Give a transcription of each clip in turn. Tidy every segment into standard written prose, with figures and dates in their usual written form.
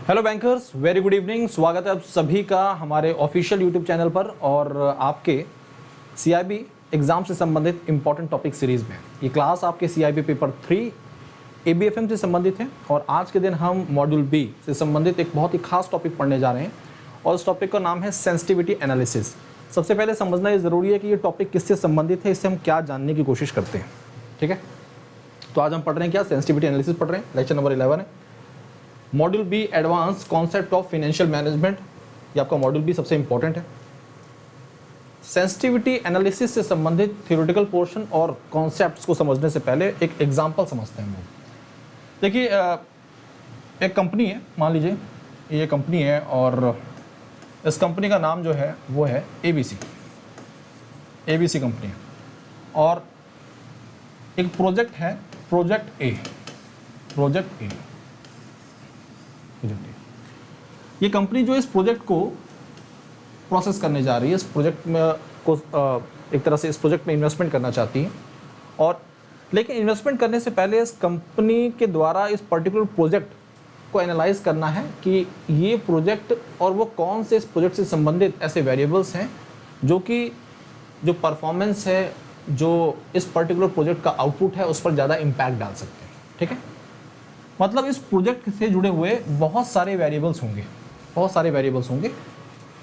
Hello bankers, very good evening. स्वागत है आप सभी का हमारे ऑफिशियल यूट्यूब चैनल पर और आपके सीआईबी एग्ज़ाम से संबंधित इंपॉर्टेंट टॉपिक सीरीज़ में। ये क्लास आपके सीआईबी पेपर 3 एबीएफएम से संबंधित है और आज के दिन हम मॉड्यूल बी से संबंधित एक बहुत ही खास टॉपिक पढ़ने जा रहे हैं और उस टॉपिक का नाम है सेंसिटिविटी एनालिसिस। सबसे पहले समझना ये ज़रूरी है कि ये टॉपिक किससे संबंधित है, इससे हम क्या जानने की कोशिश करते हैं। ठीक है, तो आज हम पढ़ रहे हैं क्या, सेंसिटिविटी एनालिसिस पढ़ रहे हैं। लेक्चर नंबर 11 है, module B advance concept of financial management. ये आपका मॉड्यूल बी सबसे इंपॉर्टेंट है। सेंसिटिविटी एनालिसिस से संबंधित थ्योरेटिकल पोर्शन और कॉन्सेप्ट्स को समझने से पहले एक एग्जांपल समझते हैं हम लोग। देखिए, एक कंपनी है, मान लीजिए ये कंपनी है और इस कंपनी का नाम जो है वो है एबीसी कंपनी है और एक प्रोजेक्ट है, प्रोजेक्ट ए। ये कंपनी जो इस प्रोजेक्ट को प्रोसेस करने जा रही है, इस प्रोजेक्ट में को एक तरह से इस प्रोजेक्ट में इन्वेस्टमेंट करना चाहती है और लेकिन इन्वेस्टमेंट करने से पहले इस कंपनी के द्वारा इस पर्टिकुलर प्रोजेक्ट को एनालाइज करना है कि ये प्रोजेक्ट और वो कौन से इस प्रोजेक्ट से संबंधित ऐसे वेरिएबल्स हैं जो कि जो परफॉर्मेंस है, जो इस पर्टिकुलर प्रोजेक्ट का आउटपुट है, उस पर ज़्यादा इम्पैक्ट डाल सकते हैं। ठीक है, मतलब इस प्रोजेक्ट से जुड़े हुए बहुत सारे वेरिएबल्स होंगे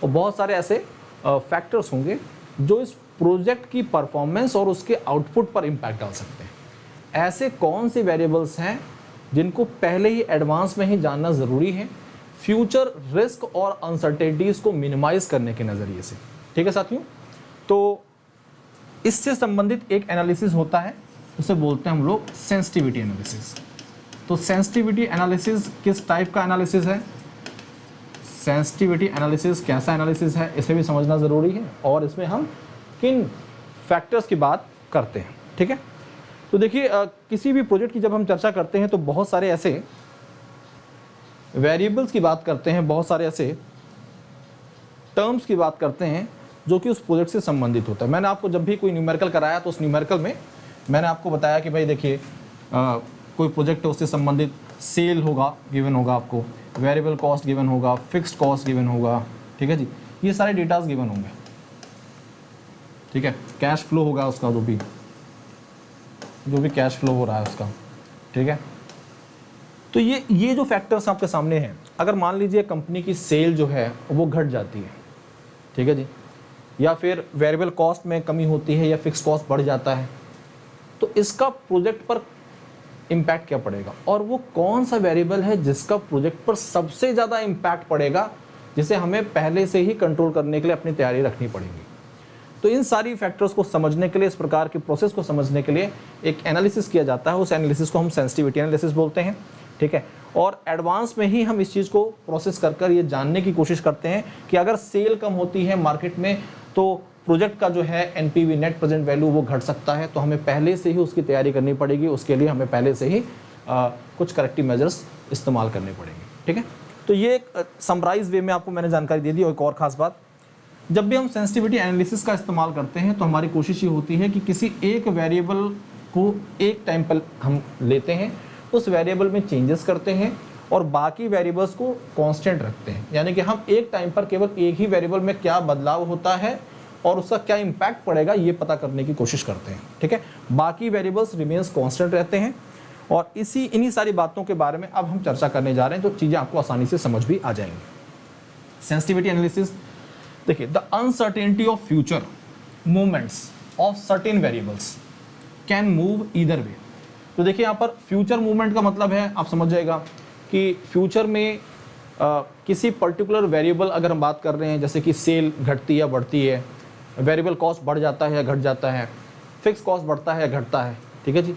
और बहुत सारे ऐसे फैक्टर्स होंगे जो इस प्रोजेक्ट की परफॉर्मेंस और उसके आउटपुट पर इम्पैक्ट डाल सकते हैं। ऐसे कौन से वेरिएबल्स हैं जिनको पहले ही एडवांस में ही जानना ज़रूरी है, फ्यूचर रिस्क और अनसर्टेनिटीज़ को मिनिमाइज करने के नज़रिए से। ठीक है साथियों, तो इससे संबंधित एक एनालिसिस होता है, उसे बोलते हैं हम लोग सेंसिटिविटी एनालिसिस। तो सेंसिटिविटी एनालिसिस किस टाइप का एनालिसिस है, सेंसिटिविटी एनालिसिस कैसा एनालिसिस है, इसे भी समझना ज़रूरी है और इसमें हम किन फैक्टर्स की बात करते हैं। ठीक है, तो देखिए किसी भी प्रोजेक्ट की जब हम चर्चा करते हैं तो बहुत सारे ऐसे वेरिएबल्स की बात करते हैं, बहुत सारे ऐसे टर्म्स की बात करते हैं जो कि उस प्रोजेक्ट से संबंधित होता है। मैंने आपको जब भी कोई न्यूमेरिकल कराया तो उस न्यूमेरिकल में मैंने आपको बताया कि भाई देखिए कोई प्रोजेक्ट है उससे संबंधित सेल होगा, गिवन होगा, आपको वेरिएबल कॉस्ट गिवन होगा, फिक्स्ड कॉस्ट गिवन होगा। ठीक है जी, ये सारे डेटास गिवन होंगे। ठीक है, कैश फ्लो होगा उसका, जो भी कैश फ्लो हो रहा है उसका। ठीक है, तो ये जो फैक्टर्स आपके सामने हैं, अगर मान लीजिए कंपनी की सेल जो है वो घट जाती है, ठीक है जी, या फिर वेरिएबल कॉस्ट में कमी होती है या फिक्स कॉस्ट बढ़ जाता है, तो इसका प्रोजेक्ट पर इम्पैक्ट क्या पड़ेगा और वो कौन सा वेरिएबल है जिसका प्रोजेक्ट पर सबसे ज़्यादा इम्पैक्ट पड़ेगा, जिसे हमें पहले से ही कंट्रोल करने के लिए अपनी तैयारी रखनी पड़ेगी। तो इन सारी फैक्टर्स को समझने के लिए, इस प्रकार के प्रोसेस को समझने के लिए एक एनालिसिस किया जाता है। उस एनालिसिस को हम सेंसिटिविटी एनालिसिस बोलते हैं। ठीक है, और एडवांस में ही हम इस चीज़ को प्रोसेस कर ये जानने की कोशिश करते हैं कि अगर सेल कम होती है मार्केट में तो प्रोजेक्ट का जो है एनपीवी, नेट प्रेजेंट वैल्यू, वो घट सकता है। तो हमें पहले से ही उसकी तैयारी करनी पड़ेगी, उसके लिए हमें पहले से ही कुछ करेक्टिव मेजर्स इस्तेमाल करने पड़ेंगे। ठीक है, तो ये एक समराइज वे में आपको मैंने जानकारी दे दी। और एक और ख़ास बात, जब भी हम सेंसिटिविटी एनालिसिस का इस्तेमाल करते हैं तो हमारी कोशिश ये होती है कि किसी एक वेरिएबल को एक टाइम पर हम लेते हैं, उस वेरिएबल में चेंजेस करते हैं और बाकी वेरिएबल्स को कांस्टेंट रखते हैं। यानी कि हम एक टाइम पर केवल एक ही वेरिएबल में क्या बदलाव होता है और उसका क्या इम्पैक्ट पड़ेगा ये पता करने की कोशिश करते हैं। ठीक है, बाकी वेरिएबल्स रिमेन्स कांस्टेंट रहते हैं और इन्हीं सारी बातों के बारे में अब हम चर्चा करने जा रहे हैं, तो चीज़ें आपको आसानी से समझ भी आ जाएंगी। सेंसिटिविटी एनालिसिस, देखिए, the uncertainty of future movements of certain variables can move either way. तो देखिए यहाँ पर फ्यूचर मूवमेंट का मतलब है, आप समझ जाएगा कि फ्यूचर में किसी पर्टिकुलर वेरिएबल अगर हम बात कर रहे हैं, जैसे कि सेल घटती है बढ़ती है, वेरिएबल कॉस्ट बढ़ जाता है या घट जाता है, फिक्स कॉस्ट बढ़ता है या घटता है। ठीक है जी,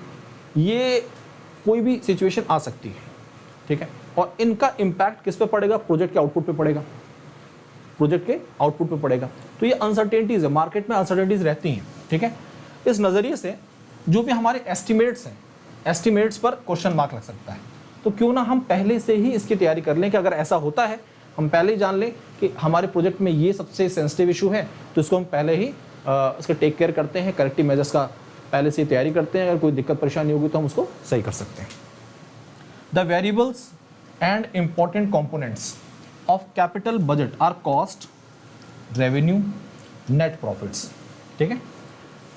ये कोई भी सिचुएशन आ सकती है। ठीक है, और इनका इम्पैक्ट किस पे पड़ेगा, प्रोजेक्ट के आउटपुट पे पड़ेगा, प्रोजेक्ट के आउटपुट पे पड़ेगा। तो ये अनसर्टेनिटीज़ है, मार्केट में अनसर्टेनिटीज़ रहती हैं। ठीक है, इस नज़रिए से जो भी हमारे एस्टिमेट्स हैं, एस्टिमेट्स पर क्वेश्चन मार्क लग सकता है। तो क्यों ना हम पहले से ही इसकी तैयारी कर लें कि अगर ऐसा होता है, हम पहले ही जान लें कि हमारे प्रोजेक्ट में ये सबसे सेंसिटिव इशू है, तो इसको हम पहले ही इसका टेक केयर करते हैं, करेक्टिव मेजर्स का पहले से तैयारी करते हैं। अगर कोई दिक्कत परेशानी होगी तो हम उसको सही कर सकते हैं। The variables and important components of capital budget are cost, revenue, net profits. ठीक है,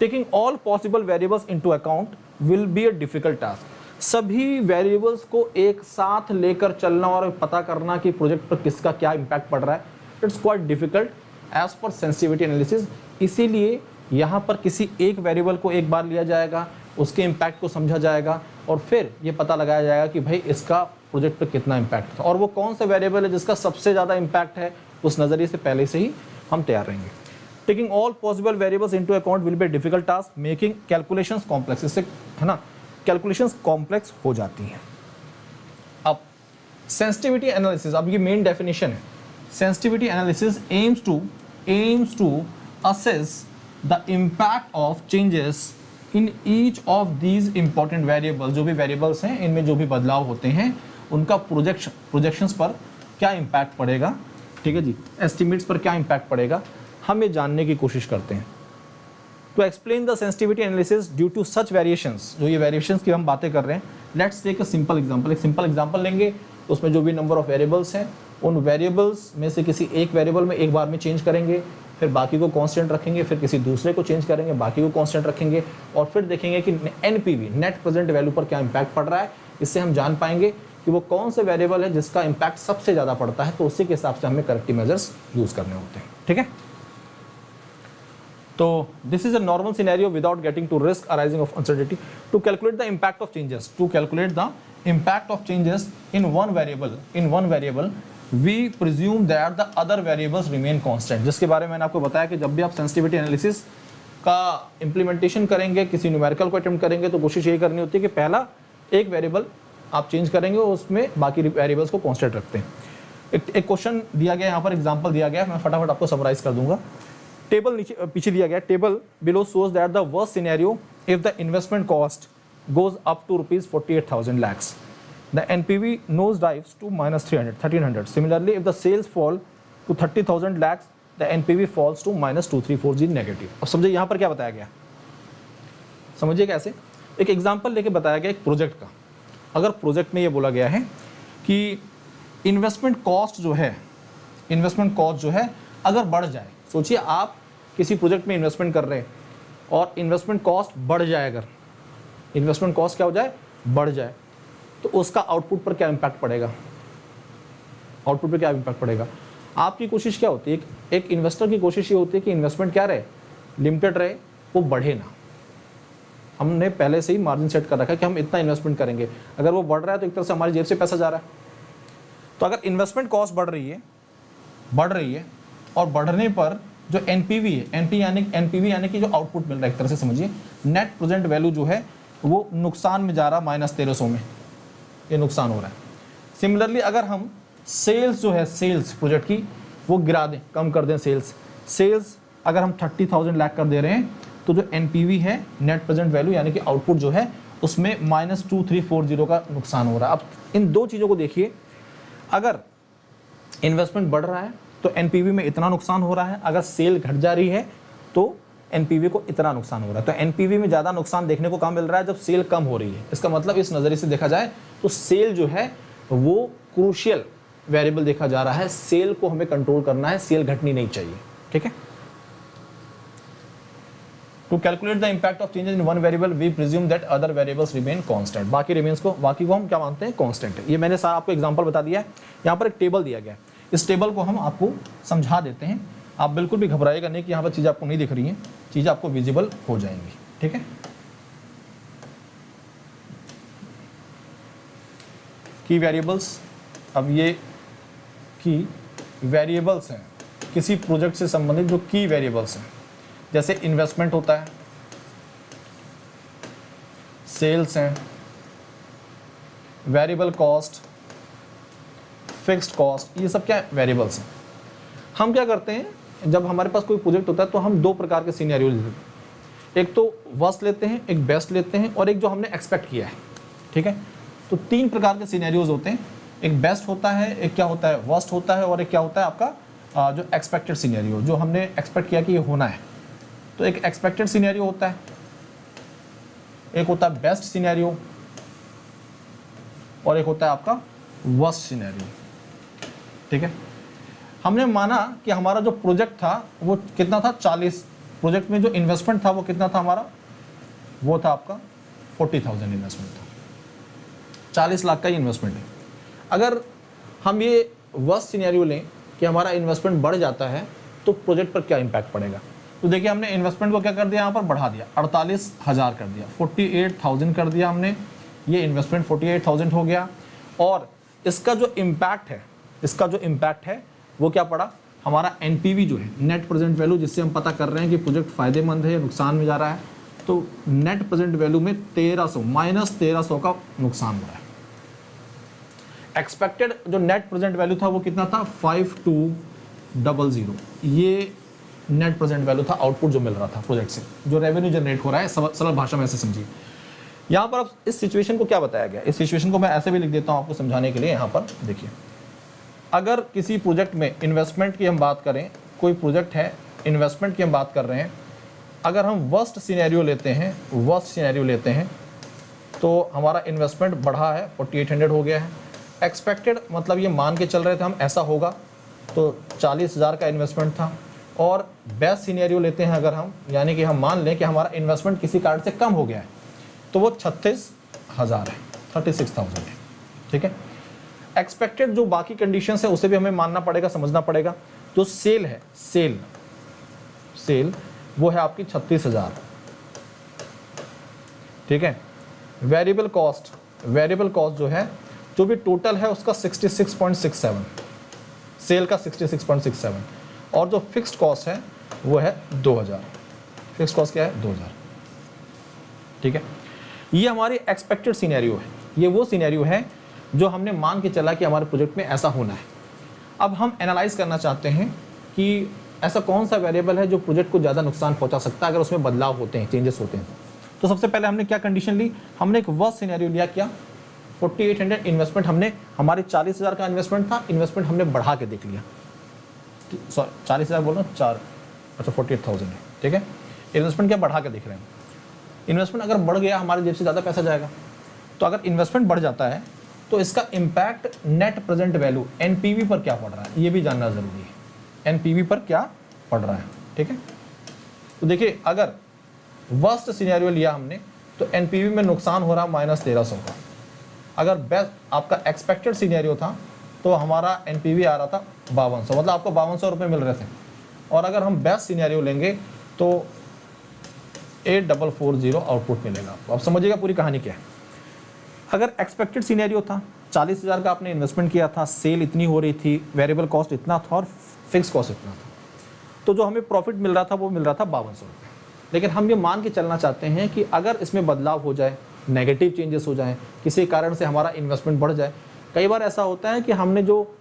taking all possible variables into account will be a difficult task. सभी वेरिएबल्स को एक साथ लेकर चलना और पता करना कि प्रोजेक्ट पर किसका क्या इम्पैक्ट पड़ रहा है, it's quite difficult as per sensitivity analysis. इसीलिए यहाँ पर किसी एक वेरिएबल को एक बार लिया जाएगा, उसके इम्पैक्ट को समझा जाएगा और फिर ये पता लगाया जाएगा कि भाई इसका प्रोजेक्ट पर कितना इम्पैक्ट था और वो कौन सा वेरिएबल है जिसका सबसे ज़्यादा इम्पैक्ट है, उस नज़रिए से पहले से ही हम तैयार रहेंगे। Taking all possible variables into account will be a difficult task, making calculations complex. इससे है ना कैलकुलेशंस कॉम्प्लेक्स हो जाती हैं। अब सेंसिटिविटी एनालिसिस, अब ये मेन डेफिनेशन है। Sensitivity analysis aims to assess the impact of changes in each of these important variables. जो भी वेरिएबल्स हैं इनमें जो भी बदलाव होते हैं उनका प्रोजेक्शंस पर क्या इम्पैक्ट पड़ेगा, ठीक है जी, एस्टिमेट्स पर क्या इम्पैक्ट पड़ेगा, हम ये जानने की कोशिश करते हैं। To explain the sensitivity analysis due to such variations, जो ये वेरिएशंस की हम बातें कर रहे हैं, let's take a simple example. एक सिंपल एग्जांपल लेंगे, उसमें जो भी नंबर ऑफ वेरिएबल्स हैं उन वेरिएबल्स में से किसी एक वेरिएबल में एक बार में चेंज करेंगे, फिर बाकी को कांस्टेंट रखेंगे, फिर किसी दूसरे को चेंज करेंगे, बाकी को कांस्टेंट रखेंगे और फिर देखेंगे कि एनपीवी, नेट प्रेजेंट वैल्यू पर क्या इम्पैक्ट पड़ रहा है। इससे हम जान पाएंगे कि वो कौन से वेरिएबल है जिसका इम्पैक्ट सबसे ज़्यादा पड़ता है, तो उसी के हिसाब से हमें करेक्टिव मेजर्स यूज़ करने होते हैं। ठीक है, तो this is a normal scenario without getting to risk arising of uncertainty. To calculate the impact of changes, to calculate the impact of changes in one variable we presume that the other variables remain constant. जिसके बारे में मैंने आपको बताया कि जब भी आप सेंसिटिविटी एनालिसिस का इम्प्लीमेंटेशन करेंगे, किसी न्यूमेरिकल को अटेम्प्ट करेंगे, तो कोशिश यही करनी होती है कि पहला एक वेरिएबल आप चेंज करेंगे और उसमें बाकी वेरिएबल्स को कांस्टेंट रखते हैं। एक क्वेश्चन दिया गया, यहाँ पर एग्जांपल दिया गया, मैं फटाफट आपको समराइज कर दूंगा। टेबल नीचे पीछे दिया गया, table below shows that the worst scenario if the investment cost goes up to ₹48,000 lakhs, the NPV nosedives to -1300. Similarly, if the sales fall to 30,000 lakhs, the NPV falls to -2340 negative. अब समझिए यहाँ पर क्या बताया गया, समझिए कैसे। एक एग्जांपल लेके बताया गया एक प्रोजेक्ट का। अगर प्रोजेक्ट में ये बोला गया है कि इन्वेस्टमेंट कॉस्ट जो है अगर बढ़ जाए, सोचिए आप किसी प्रोजेक्ट में इन्वेस्टमेंट कर रहे हैं और इन्वेस्टमेंट कॉस्ट बढ़ जाए, अगर इन्वेस्टमेंट कॉस्ट क्या हो जाए, बढ़ जाए, तो उसका आउटपुट पर क्या इम्पैक्ट पड़ेगा, आउटपुट पर क्या इम्पैक्ट पड़ेगा। आपकी कोशिश क्या होती है, एक इन्वेस्टर की कोशिश ये होती है कि इन्वेस्टमेंट क्या रहे, लिमिटेड रहे, वो बढ़े ना। हमने पहले से ही मार्जिन सेट कर रखा है कि हम इतना इन्वेस्टमेंट करेंगे, अगर वो बढ़ रहा है तो एक तरह से हमारी जेब से पैसा जा रहा है। तो अगर इन्वेस्टमेंट कॉस्ट बढ़ रही है और बढ़ने पर जो एनपीवी है, एनपीवी यानी कि जो आउटपुट मिल रहा है, एक तरह से समझिए नेट प्रेजेंट वैल्यू जो है वो नुकसान में जा रहा है, -1300 में ये नुकसान हो रहा है। सिमिलरली अगर हम सेल्स जो है, सेल्स प्रोजेक्ट की वो गिरा दें, कम कर दें, सेल्स अगर हम 30,000 लाख कर दे रहे हैं, तो जो एनपीवी है, नेट प्रेजेंट वैल्यू यानी कि आउटपुट जो है उसमें -2340 का नुकसान हो रहा है। अब इन दो चीज़ों को देखिए, अगर इन्वेस्टमेंट बढ़ रहा है तो एनपीवी में इतना नुकसान हो रहा है, अगर सेल घट जा रही है तो एनपीवी को इतना नुकसान हो रहा है। तो एनपीवी में ज़्यादा नुकसान देखने को कम मिल रहा है जब सेल कम हो रही है। इसका मतलब इस नज़रिए से देखा जाए तो सेल जो है वो क्रूशियल वेरिएबल देखा जा रहा है, सेल को हमें कंट्रोल करना है, सेल घटनी नहीं चाहिए। ठीक है, to calculate the impact of changes in one variable we presume that other variables remain constant. बाकी को हम क्या मानते हैं, कांस्टेंट है। ये मैंने सारा आपको एग्जांपल बता दिया है। यहाँ पर एक टेबल दिया गया है, इस टेबल को हम आपको समझा देते हैं। आप बिल्कुल भी घबराइएगा नहीं कि यहाँ पर चीज़ें आपको नहीं दिख रही हैं, चीज़ें आपको विजिबल हो जाएंगी। ठीक है, की वेरिएबल्स, अब ये की वेरिएबल्स हैं किसी प्रोजेक्ट से संबंधित जो की वेरिएबल्स हैं, जैसे इन्वेस्टमेंट होता है, सेल्स हैं, वेरिएबल कॉस्ट, फिक्स्ड कॉस्ट, ये सब क्या वेरिएबल्स हैं। हम क्या करते हैं, जब हमारे पास कोई प्रोजेक्ट होता है तो हम दो प्रकार के सिनेरियो लेते हैं, एक तो वर्स्ट लेते हैं, एक बेस्ट लेते हैं, और एक जो हमने एक्सपेक्ट किया है। ठीक है, तो तीन प्रकार के सिनेरियोज होते हैं, एक बेस्ट होता है, एक क्या होता है वर्स्ट होता है, और एक क्या होता है आपका जो एक्सपेक्टेड सिनेरियो, जो हमने एक्सपेक्ट किया कि ये होना है। तो एक एक्सपेक्टेड सिनेरियो होता है, एक होता है बेस्ट सिनेरियो, और एक होता है आपका वर्स्ट सिनेरियो, ठीक है। हमने माना कि हमारा जो प्रोजेक्ट था वो कितना था 40, प्रोजेक्ट में जो इन्वेस्टमेंट था वो कितना था हमारा, वो था आपका 40,000 इन्वेस्टमेंट था, 40 लाख का ही इन्वेस्टमेंट है। अगर हम ये वर्स्ट सिनेरियो लें कि हमारा इन्वेस्टमेंट बढ़ जाता है तो प्रोजेक्ट पर क्या इम्पैक्ट पड़ेगा। तो देखिए हमने इन्वेस्टमेंट को क्या कर दिया, यहाँ पर बढ़ा दिया, 48,000 कर दिया, 48,000 कर दिया हमने, ये इन्वेस्टमेंट 48,000 हो गया। और इसका जो इम्पैक्ट है, इसका जो इम्पैक्ट है वो क्या पड़ा, हमारा एनपीवी जो है, नेट प्रेजेंट वैल्यू, जिससे हम पता कर रहे हैं कि प्रोजेक्ट फायदेमंद है या नुकसान में जा रहा है, तो नेट प्रेजेंट वैल्यू में 1300 -1300 का नुकसान हो रहा है। एक्सपेक्टेड जो नेट प्रेजेंट वैल्यू था वो कितना था 5200, ये नेट प्रेजेंट वैल्यू था, आउटपुट जो मिल रहा था प्रोजेक्ट से, जो रेवेन्यू जनरेट हो रहा है, सरल भाषा में ऐसे समझिए। यहाँ पर अब इस सिचुएशन को क्या बताया गया, इस सिचुएशन को मैं ऐसे भी लिख देता हूँ आपको समझाने के लिए। यहाँ पर देखिए, अगर किसी प्रोजेक्ट में इन्वेस्टमेंट की हम बात करें, कोई प्रोजेक्ट है इन्वेस्टमेंट की हम बात कर रहे हैं, अगर हम वर्स्ट सिनेरियो लेते हैं, वर्स्ट सिनेरियो लेते हैं तो हमारा इन्वेस्टमेंट बढ़ा है, 4800 हो गया है। एक्सपेक्टेड मतलब ये मान के चल रहे थे हम ऐसा होगा, तो 40,000 का इन्वेस्टमेंट था। और बेस्ट सिनेरियो लेते हैं अगर हम, यानी कि हम मान लें कि हमारा इन्वेस्टमेंट किसी कारण से कम हो गया है, तो वो 36,000 है, 36,000 है, ठीक है। एक्सपेक्टेड जो बाकी कंडीशंस है उसे भी हमें मानना पड़ेगा, समझना पड़ेगा। जो सेल है, सेल वो है आपकी 36,000, ठीक है। वेरिएबल कॉस्ट जो है, जो भी टोटल है उसका 66.67, सेल का 66.67, और जो फिक्स्ड कॉस्ट है वो है 2000, फिक्स्ड कॉस्ट क्या है 2000, ठीक है। ये हमारी एक्सपेक्टेड सिनेरियो है, ये वो सिनेरियो है जो हमने मान के चला कि हमारे प्रोजेक्ट में ऐसा होना है। अब हम एनालाइज करना चाहते हैं कि ऐसा कौन सा वेरिएबल है जो प्रोजेक्ट को ज़्यादा नुकसान पहुंचा सकता है अगर उसमें बदलाव होते हैं, चेंजेस होते हैं। तो सबसे पहले हमने क्या कंडीशन ली, हमने एक वर्स्ट सिनेरियो लिया, क्या 4800 इन्वेस्टमेंट, हमने हमारे 40,000 का इन्वेस्टमेंट था, इन्वेस्टमेंट हमने बढ़ा के देख लिया, सॉरी 40,000 बोल रहा हूँ, 48,000 है, ठीक है। इन्वेस्टमेंट क्या बढ़ा के देख रहे हैं, इन्वेस्टमेंट अगर बढ़ गया हमारे जेब से ज़्यादा पैसा जाएगा। तो अगर इन्वेस्टमेंट बढ़ जाता है तो इसका impact net present value NPV पर क्या पड़ रहा है, ये भी जानना ज़रूरी है, एनपीवी पर क्या पड़ रहा है, ठीक है। तो देखिए अगर वर्स्ट सिनेरियो लिया हमने तो एनपीवी में नुकसान हो रहा -1300 का। अगर बेस्ट आपका एक्सपेक्टेड सिनेरियो था तो हमारा एनपीवी आ रहा था 5200, मतलब आपको 5200 रुपये मिल रहे थे। और अगर हम बेस्ट सिनेरियो लेंगे तो 8440 आउटपुट मिलेगा आपको। अब समझिएगा पूरी कहानी क्या है। अगर एक्सपेक्टेड सिनेरियो था, 40,000 का आपने इन्वेस्टमेंट किया था, सेल इतनी हो रही थी, वेरिएबल कॉस्ट इतना था और फिक्स कॉस्ट इतना था, तो जो हमें प्रॉफिट मिल रहा था वो मिल रहा था 5200 रुपये। लेकिन हम ये मान के चलना चाहते हैं कि अगर इसमें बदलाव हो जाए, नेगेटिव चेंजेस हो जाएं, किसी कारण से हमारा इन्वेस्टमेंट बढ़ जाए। कई बार ऐसा होता है कि हमने जो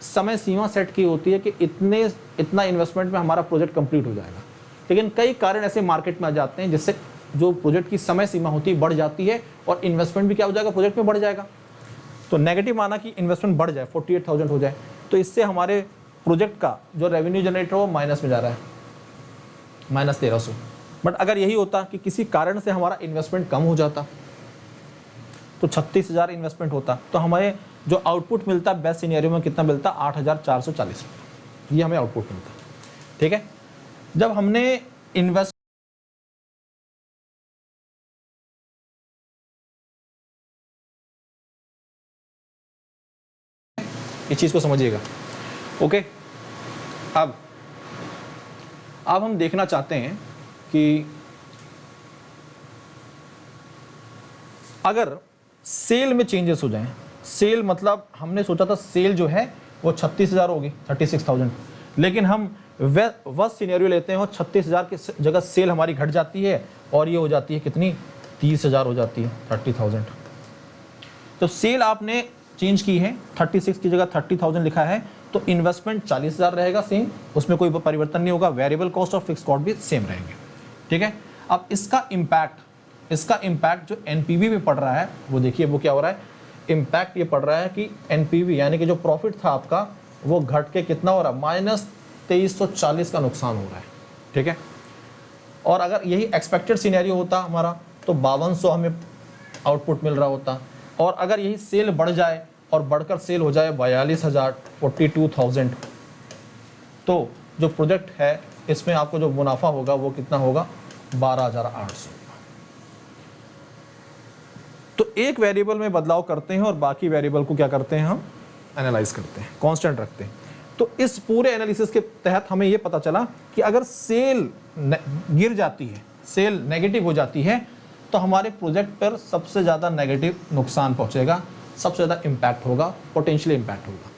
समय सीमा सेट की होती है कि इतना इन्वेस्टमेंट में हमारा प्रोजेक्ट कंप्लीट हो जाएगा, लेकिन कई कारण ऐसे मार्केट में आ जाते हैं जिससे जो प्रोजेक्ट की समय सीमा होती है बढ़ जाती है और इन्वेस्टमेंट भी क्या हो जाएगा, प्रोजेक्ट में बढ़ जाएगा। तो नेगेटिव माना कि इन्वेस्टमेंट बढ़ जाए, 48,000 हो जाए, तो इससे हमारे प्रोजेक्ट का जो रेवेन्यू जनरेट हो वो माइनस में जा रहा है, -1300। बट अगर यही होता कि किसी कारण से हमारा इन्वेस्टमेंट कम हो जाता तो 36,000 इन्वेस्टमेंट होता, तो हमारे जो आउटपुट मिलता बेस्ट सिनेरियो में कितना मिलता, 8,440 रुपये, ये हमें आउटपुट मिलता, ठीक है। जब हमने इन्वेस्ट इस चीज़ को समझिएगा, ओके। अब हम देखना चाहते हैं कि अगर सेल में चेंजेस हो जाएं, सेल मतलब हमने सोचा था सेल जो है वो 36,000 होगी, 36,000, लेकिन हम वर्स्ट सिनेरियो लेते हैं और 36,000 की जगह सेल हमारी घट जाती है और ये हो जाती है कितनी, 30,000 हो जाती है, 30,000। तो सेल आपने चेंज की है, 36 की जगह 30,000 लिखा है, तो इन्वेस्टमेंट 40,000 रहेगा सेम, उसमें कोई परिवर्तन नहीं होगा, वेरिएबल कॉस्ट और फिक्स कॉस्ट भी सेम रहेंगे, ठीक है। अब इसका इम्पैक्ट जो एनपीवी में पड़ रहा है वो देखिए वो क्या हो रहा है, इम्पैक्ट ये पड़ रहा है कि एनपीवी यानी कि जो प्रॉफिट था आपका वो घट के कितना हो रहा है, -2340 का नुकसान हो रहा है, ठीक है। और अगर यही एक्सपेक्टेड सिनेरियो होता हमारा तो 5200 हमें आउटपुट मिल रहा होता, और अगर यही सेल बढ़ जाए और बढ़कर सेल हो जाए 42,000 42,000, तो जो प्रोजेक्ट है इसमें आपको जो मुनाफा होगा वो कितना होगा 12,800। तो एक वेरिएबल में बदलाव करते हैं और बाकी वेरिएबल को क्या करते हैं हम एनालाइज करते हैं, कांस्टेंट रखते हैं। तो इस पूरे एनालिसिस के तहत हमें ये पता चला कि अगर सेल गिर जाती है, सेल नेगेटिव हो जाती है, तो हमारे प्रोजेक्ट पर सबसे ज़्यादा नेगेटिव नुकसान पहुंचेगा, सबसे ज़्यादा इम्पैक्ट होगा, पोटेंशियल इम्पैक्ट होगा।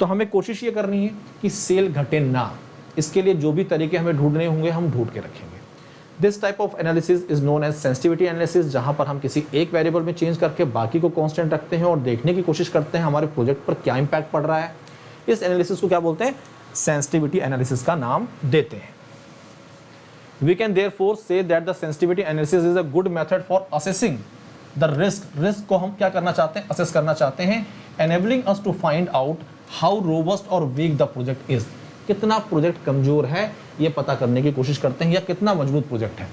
तो हमें कोशिश ये करनी है कि सेल घटे ना, इसके लिए जो भी तरीके हमें ढूंढने होंगे हम ढूंढ के रखेंगे। This type of analysis is known as sensitivity analysis, जहां पर हम किसी एक वेरिएबल में चेंज करके बाकी को कांस्टेंट रखते हैं और देखने की कोशिश करते हैं हमारे प्रोजेक्ट पर क्या इम्पैक्ट पड़ रहा है। इस एनालिसिस को क्या बोलते हैं, सेंसिटिविटी एनालिसिस का नाम देते हैं। We can therefore say that the sensitivity analysis is a good method for assessing the risk. Risk को हम क्या करना चाहते हैं, असेस करना चाहते हैं, enabling us to find out how robust or weak the project is. कितना प्रोजेक्ट कमजोर है ये पता करने की कोशिश करते हैं या कितना मजबूत प्रोजेक्ट है।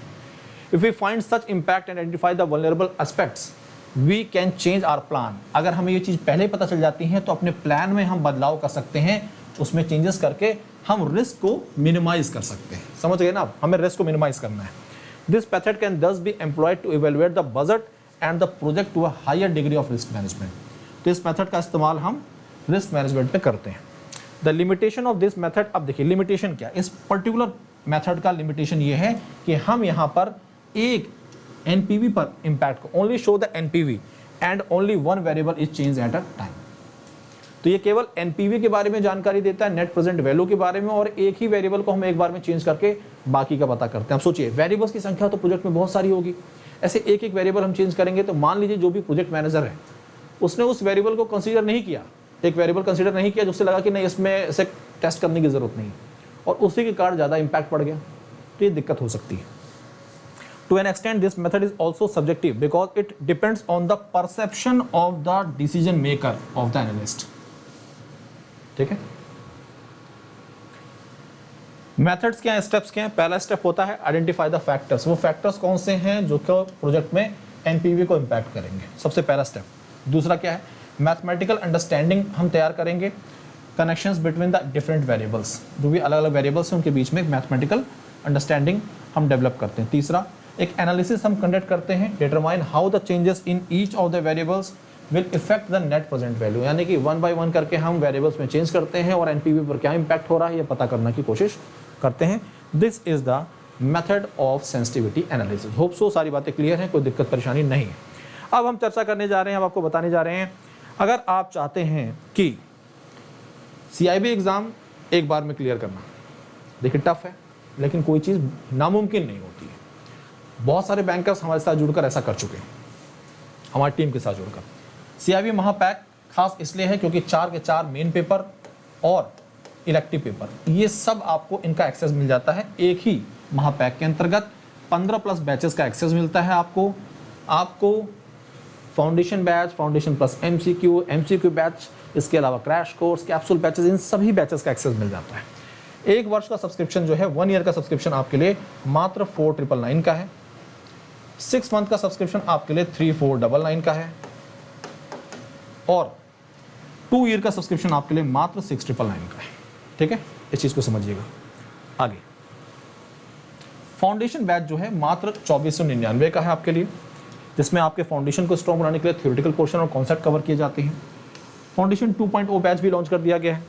If we find such impact and identify the vulnerable aspects, we can change our plan. अगर हमें ये चीज़ पहले ही पता चल जाती है तो अपने प्लान में हम बदलाव कर सकते हैं, उसमें चेंजेस करके हम रिस्क को मिनिमाइज कर सकते हैं। समझ गए ना आप, हमें रिस्क को मिनिमाइज करना है। This method can thus be employed to evaluate the budget and the project to a higher degree of risk management. तो इस मेथड का इस्तेमाल हम रिस्क मैनेजमेंट पे करते हैं। The limitation of this method, अब देखिए लिमिटेशन क्या, इस पर्टिकुलर मेथड का लिमिटेशन ये है कि हम यहाँ पर एक एनपीवी पर इम्पैक्ट को only show the NPV and only one variable is change at a time. तो ये केवल एनपीवी के बारे में जानकारी देता है, नेट प्रेजेंट वैल्यू के बारे में, और एक ही वेरिएबल को हम एक बार में चेंज करके बाकी का पता करते हैं। अब सोचिए वेरिएबल्स की संख्या तो प्रोजेक्ट में बहुत सारी होगी, ऐसे एक एक वेरिएबल हम चेंज करेंगे तो मान लीजिए जो भी प्रोजेक्ट मैनेजर है उसने उस वेरिएबल को कंसीडर नहीं किया, एक वेरिएबल कंसीडर नहीं किया जिससे लगा कि नहीं इसमें इसे टेस्ट करने की जरूरत नहीं, और उसी के कारण ज़्यादा इम्पैक्ट पड़ गया, तो ये दिक्कत हो सकती है। To an extent, this method is also subjective because it depends on the perception of the decision maker of the analyst. ठीक है, मेथड्स क्या है, स्टेप्स क्या है। पहला स्टेप होता है आइडेंटिफाई द फैक्टर्स। वो फैक्टर्स कौन से हैं जो कि प्रोजेक्ट में एनपीवी को इम्पैक्ट करेंगे, सबसे पहला स्टेप। दूसरा क्या है, मैथमेटिकल अंडरस्टैंडिंग हम तैयार करेंगे, connections between the different variables, जो भी अलग अलग वेरिएबल्स हैं उनके बीच में मैथमेटिकल अंडरस्टैंडिंग हम डेवलप करते हैं। तीसरा एक एनालिसिस हम कंडक्ट करते हैं, determine how the changes in each of the variables will effect the net present value, यानी कि वन बाय वन करके हम वेरिएबल्स में चेंज करते हैं और एनपीवी पर क्या इम्पैक्ट हो रहा है ये पता करने की कोशिश करते हैं। This is the method of sensitivity analysis. Hope so सारी बातें क्लियर हैं, कोई दिक्कत परेशानी नहीं है। अब हम चर्चा करने जा रहे हैं, अब आपको बताने जा रहे हैं, अगर आप चाहते हैं कि सीआईबी एग्जाम एक बार में क्लियर करना, देखिए टफ है लेकिन कोई चीज़ नामुमकिन नहीं होती है। बहुत सारे बैंकर्स हमारे साथ जुड़कर ऐसा कर चुके हैं, हमारी टीम के साथ जुड़कर। सीआईबी महापैक खास इसलिए है क्योंकि 4 के 4 मेन पेपर और इलेक्टिव पेपर ये सब आपको इनका एक्सेस मिल जाता है एक ही महापैक के अंतर्गत। 15+ बैचेस का एक्सेस मिलता है आपको foundation batch, foundation plus MCQ batch, इसके अलावा क्रैश कोर्स, कैप्सूल बैचेस, इन सभी बैचेस का एक्सेस मिल जाता है। 1 वर्ष का सब्सक्रिप्शन जो है, 1 ईयर का सब्सक्रिप्शन आपके लिए मात्र 4,999 का है। 6 मंथ का सब्सक्रिप्शन आपके लिए 3,499 का है, और 2 ईयर का सब्सक्रिप्शन आपके लिए मात्र 6,999 का है। ठीक है, इस चीज़ को समझिएगा। आगे फाउंडेशन बैच जो है मात्र 2,499 का है आपके लिए, जिसमें आपके फाउंडेशन को स्ट्रॉन्ग बनाने के लिए थ्योरेटिकल पोर्शन और कॉन्सेप्ट कवर किए जाते हैं। फाउंडेशन 2.0 बैच भी लॉन्च कर दिया गया है।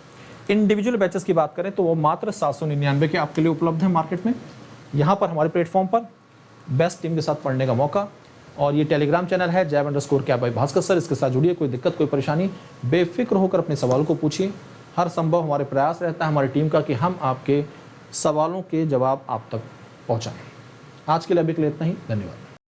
इंडिविजुअल बैचेस की बात करें तो वो मात्र 799 के आपके लिए उपलब्ध है मार्केट में। यहाँ पर हमारे प्लेटफॉर्म पर बेस्ट टीम के साथ पढ़ने का मौका, और ये टेलीग्राम चैनल है jab_क्या_भास्कर सर, इसके साथ जुड़िए। कोई दिक्कत कोई परेशानी बेफिक्र होकर अपने सवालों को पूछिए। हर संभव हमारे प्रयास रहता है हमारी टीम का कि हम आपके सवालों के जवाब आप तक पहुँचाएँ। आज के लिए अभी के लिए इतना ही, धन्यवाद।